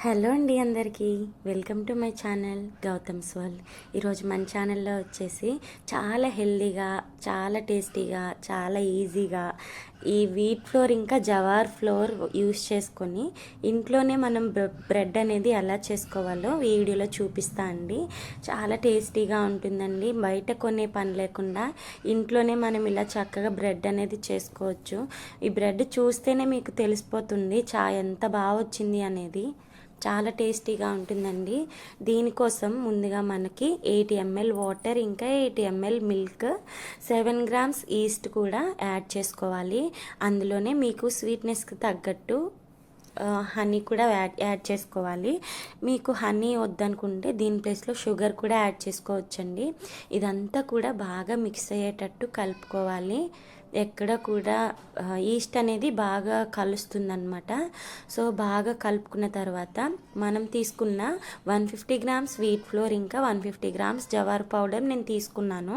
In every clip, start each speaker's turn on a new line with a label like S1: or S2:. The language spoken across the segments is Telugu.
S1: హలో అండి అందరికీ welcome to my channel Gautam's world. ఈరోజు మన ఛానల్లో వచ్చేసి చాలా హెల్దీగా, చాలా టేస్టీగా, చాలా ఈజీగా ఈ వీట్ ఫ్లోర్ ఇంకా జవార్ ఫ్లోర్ యూస్ చేసుకొని ఇంట్లోనే మనం బ్రెడ్ అనేది ఎలా చేసుకోవాలో ఈ వీడియోలో చూపిస్తా అండి. చాలా టేస్టీగా ఉంటుందండి. బయట కొనే పని లేకుండా ఇంట్లోనే మనం ఇలా చక్కగా బ్రెడ్ అనేది చేసుకోవచ్చు. ఈ బ్రెడ్ చూస్తేనే మీకు తెలిసిపోతుంది ఎంత బాగా వచ్చింది అనేది. చాలా టేస్టీగా ఉంటుందండి. దీనికోసం ముందుగా మనకి 80 ml వాటర్, ఇంకా 80 ml మిల్క్, 7 grams ఈస్ట్ కూడా యాడ్ చేసుకోవాలి. అందులోనే మీకు స్వీట్నెస్కి తగ్గట్టు హనీ కూడా యాడ్ చేసుకోవాలి. మీకు హనీ వద్దనుకుంటే దీని ప్లేస్లో షుగర్ కూడా యాడ్ చేసుకోవచ్చండి. ఇదంతా కూడా బాగా మిక్స్ అయ్యేటట్టు కలుపుకోవాలి. ఎక్కడ కూడా ఈస్ట్ అనేది బాగా కలుస్తుందన్నమాట. సో బాగా కలుపుకున్న తర్వాత మనం తీసుకున్న 150 grams వీట్ ఫ్లోర్, ఇంకా 150 grams జవార్ పౌడర్ నేను తీసుకున్నాను.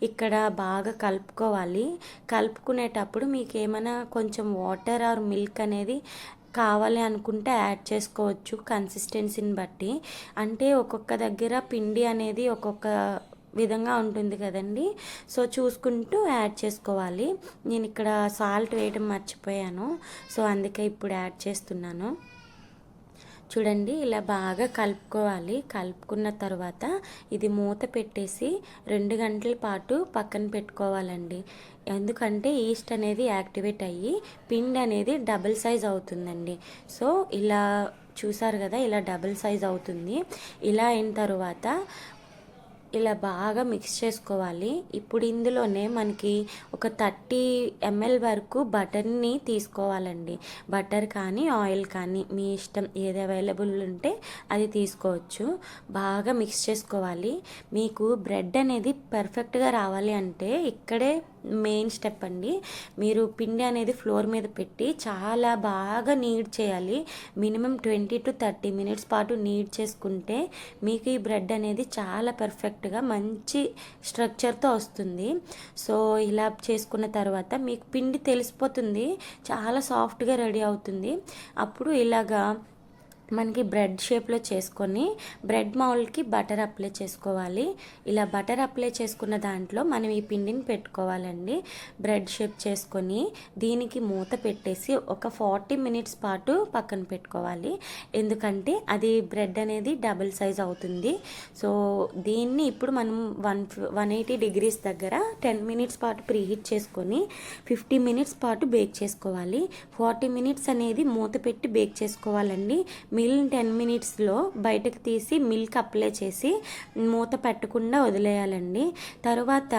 S1: ఇక్కడ బాగా కలుపుకోవాలి. కలుపుకునేటప్పుడు మీకు ఏమైనా కొంచెం వాటర్ ఆర్ మిల్క్ అనేది కావాలి అనుకుంటే యాడ్ చేసుకోవచ్చు, కన్సిస్టెన్సీని బట్టి. అంటే ఒక్కొక్క దగ్గర పిండి అనేది ఒక్కొక్క విధంగా ఉంటుంది కదండి. సో చూసుకుంటూ యాడ్ చేసుకోవాలి. నేను ఇక్కడ సాల్ట్ వేయడం మర్చిపోయాను, సో అందుకే ఇప్పుడు యాడ్ చేస్తున్నాను. చూడండి, ఇలా బాగా కలుపుకోవాలి. కలుపుకున్న తర్వాత ఇది మూత పెట్టేసి 2 గంటల పాటు పక్కన పెట్టుకోవాలండి. ఎందుకంటే ఈస్ట్ అనేది యాక్టివేట్ అయ్యి పిండి అనేది డబుల్ సైజ్ అవుతుందండి. సో ఇలా చూసారు కదా, ఇలా డబుల్ సైజ్ అవుతుంది. ఇలా అయిన తర్వాత ఇలా బాగా మిక్స్ చేసుకోవాలి. ఇప్పుడు ఇందులోనే మనకి ఒక 30 ml వరకు బటర్ని తీసుకోవాలండి. బటర్ కానీ ఆయిల్ కానీ మీ ఇష్టం, ఏది అవైలబుల్ ఉంటే అది తీసుకోవచ్చు. బాగా మిక్స్ చేసుకోవాలి. మీకు బ్రెడ్ అనేది పర్ఫెక్ట్గా రావాలి అంటే ఇక్కడే మెయిన్ స్టెప్ అండి. మీరు పిండి అనేది ఫ్లోర్ మీద పెట్టి చాలా బాగా నీడ్ చేయాలి. మినిమం 20 to 30 minutes పాటు నీడ్ చేసుకుంటే మీకు ఈ బ్రెడ్ అనేది చాలా పర్ఫెక్ట్గా మంచి స్ట్రక్చర్తో వస్తుంది. సో ఇలా చేసుకున్న తర్వాత మీకు పిండి తెలిసిపోతుంది, చాలా సాఫ్ట్గా రెడీ అవుతుంది. అప్పుడు ఇలాగా మనకి బ్రెడ్ షేప్లో చేసుకొని బ్రెడ్ మౌల్డ్కి బటర్ అప్లై చేసుకోవాలి. ఇలా బటర్ అప్లై చేసుకున్న దాంట్లో మనం ఈ పిండిని పెట్టుకోవాలండి. బ్రెడ్ షేప్ చేసుకొని దీనికి మూత పెట్టేసి ఒక 40 minutes పాటు పక్కన పెట్టుకోవాలి. ఎందుకంటే అది బ్రెడ్ అనేది డబుల్ సైజ్ అవుతుంది. సో దీన్ని ఇప్పుడు మనం 180 degrees దగ్గర 10 minutes పాటు ప్రీహీట్ చేసుకొని 50 minutes పాటు బేక్ చేసుకోవాలి. 40 minutes అనేది మూత పెట్టి బేక్ చేసుకోవాలండి. మిగిలిన 10 minutesలో బయటకు తీసి మిల్క్ అప్లై చేసి మూత పెట్టకుండా వదిలేయాలండి. తర్వాత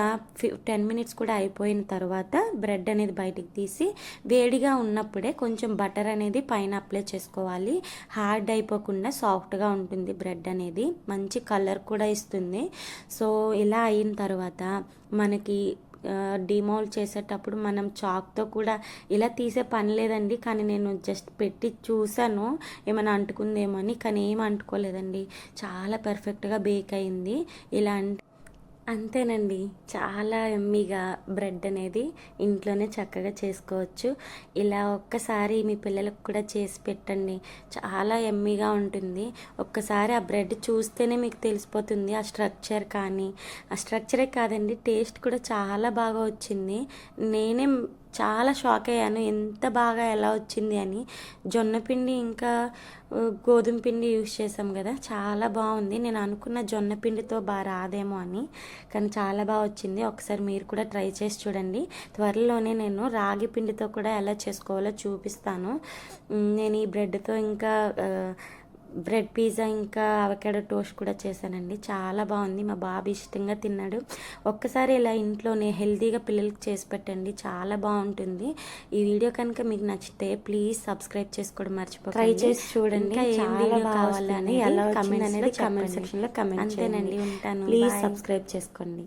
S1: 10 minutes కూడా అయిపోయిన తర్వాత బ్రెడ్ అనేది బయటకు తీసి వేడిగా ఉన్నప్పుడే కొంచెం బటర్ అనేది పైన అప్లై చేసుకోవాలి. హార్డ్ అయిపోకుండా సాఫ్ట్గా ఉంటుంది బ్రెడ్ అనేది, మంచి కలర్ కూడా ఇస్తుంది. సో ఇలా అయిన తర్వాత మనకి డిమౌల్డ్ చేసేటప్పుడు మనం చాక్తో కూడా ఇలా తీసే పని లేదండి. కానీ నేను జస్ట్ పెట్టి చూసాను ఏమైనా అంటుకుందేమో అని, కానీ ఏం అంటుకోలేదండి. చాలా పర్ఫెక్ట్గా బేక్ అయింది. ఇలా అంతేనండి, చాలా ఎమ్మీగా బ్రెడ్ అనేది ఇంట్లోనే చక్కగా చేసుకోవచ్చు. ఇలా ఒక్కసారి మీ పిల్లలకు కూడా చేసి పెట్టండి, చాలా ఎమ్మీగా ఉంటుంది. ఒక్కసారి ఆ బ్రెడ్ చూస్తేనే మీకు తెలిసిపోతుంది ఆ స్ట్రక్చర్ కానీ, ఆ స్ట్రక్చరే కాదండి టేస్ట్ కూడా చాలా బాగా వచ్చింది. నేనే చాలా షాక్ అయ్యాను ఎంత బాగా ఎలా వచ్చింది అని. జొన్న పిండి ఇంకా గోధుమ పిండి యూస్ చేసాం కదా, చాలా బాగుంది. నేను అనుకున్న జొన్న పిండితో బాగా రాదేమో అని, కానీ చాలా బాగా వచ్చింది. ఒకసారి మీరు కూడా ట్రై చేసి చూడండి. త్వరలోనే నేను రాగి పిండితో కూడా ఎలా చేసుకోవాలో చూపిస్తాను. నేను ఈ బ్రెడ్తో ఇంకా బ్రెడ్ పిజ్జా ఇంకా అవకాడో టోస్ట్ కూడా చేశానండి. చాలా బాగుంది, మా బాబు ఇష్టంగా తిన్నాడు. ఒక్కసారి ఇలా ఇంట్లోనే హెల్తీగా పిల్లలకి చేసి పెట్టండి, చాలా బాగుంటుంది. ఈ వీడియో కనుక మీకు నచ్చితే ప్లీజ్ సబ్స్క్రైబ్ చేసుకోవడం మర్చిపోకండి. ట్రై చేసి చూడండి. ఏం వీడియో కావాలని ఎలా కమెంట్ సెక్షన్లో కమెంట్. అంతేనండి, ఉంటాను. ప్లీజ్ సబ్స్క్రైబ్ చేసుకోండి.